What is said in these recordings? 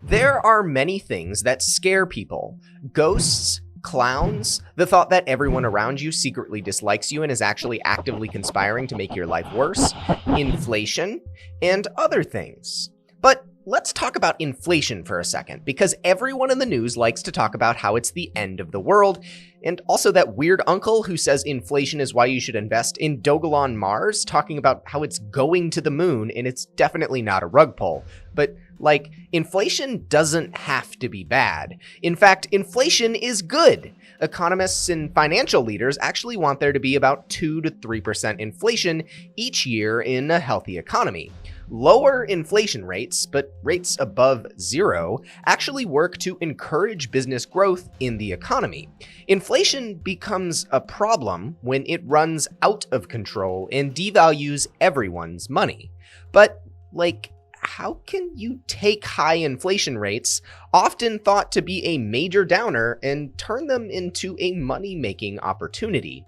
There are many things that scare people. Ghosts, clowns, the thought that everyone around you secretly dislikes you and is actually actively conspiring to make your life worse, inflation, and other things. But let's talk about inflation for a second, because everyone in the news likes to talk about how it's the end of the world, and also that weird uncle who says inflation is why you should invest in Dogalon Mars, talking about how it's going to the moon, and it's definitely not a rug pull. But inflation doesn't have to be bad. In fact, inflation is good. Economists and financial leaders actually want there to be about 2 to 3% inflation each year in a healthy economy. Lower inflation rates, but rates above zero, actually work to encourage business growth in the economy. Inflation becomes a problem when it runs out of control and devalues everyone's money. But, how can you take high inflation rates, often thought to be a major downer, and turn them into a money-making opportunity?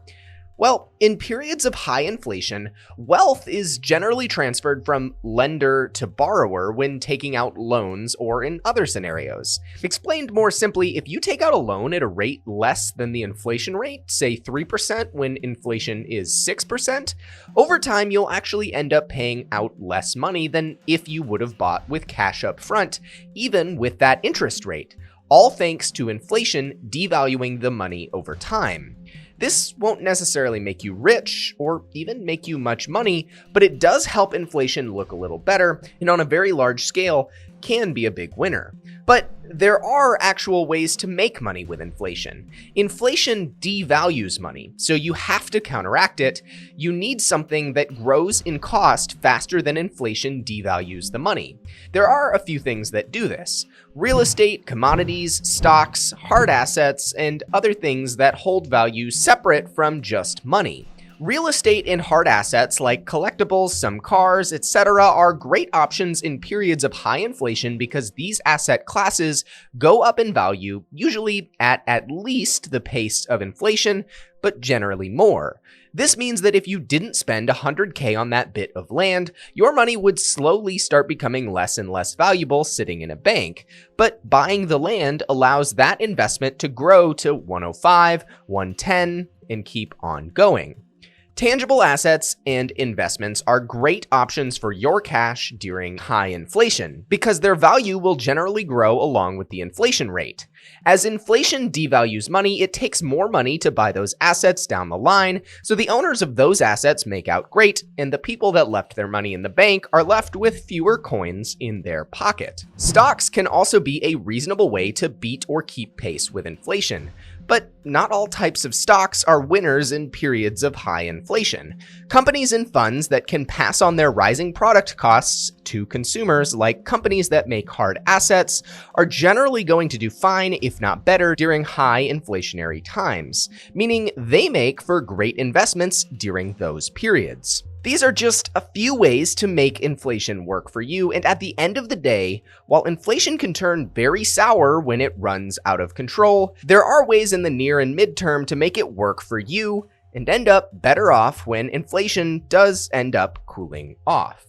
Well, in periods of high inflation, wealth is generally transferred from lender to borrower when taking out loans or in other scenarios. Explained more simply, if you take out a loan at a rate less than the inflation rate, say 3% when inflation is 6%, over time you'll actually end up paying out less money than if you would have bought with cash up front, even with that interest rate, all thanks to inflation devaluing the money over time. This won't necessarily make you rich or even make you much money, but it does help inflation look a little better, and on a very large scale, can be a big winner. But there are actual ways to make money with inflation. Inflation devalues money, so you have to counteract it. You need something that grows in cost faster than inflation devalues the money. There are a few things that do this: real estate, commodities, stocks, hard assets, and other things that hold value separate from just money. Real estate and hard assets like collectibles, some cars, etc. are great options in periods of high inflation because these asset classes go up in value, usually at least the pace of inflation, but generally more. This means that if you didn't spend $100K on that bit of land, your money would slowly start becoming less and less valuable sitting in a bank. But buying the land allows that investment to grow to 105, 110, and keep on going. Tangible assets and investments are great options for your cash during high inflation because their value will generally grow along with the inflation rate. As inflation devalues money, it takes more money to buy those assets down the line, so the owners of those assets make out great, and the people that left their money in the bank are left with fewer coins in their pocket. Stocks can also be a reasonable way to beat or keep pace with inflation. But not all types of stocks are winners in periods of high inflation. Companies and funds that can pass on their rising product costs to consumers, like companies that make hard assets, are generally going to do fine, if not better, during high inflationary times, meaning they make for great investments during those periods. These are just a few ways to make inflation work for you, and at the end of the day, while inflation can turn very sour when it runs out of control, there are ways in the near and midterm to make it work for you and end up better off when inflation does end up cooling off.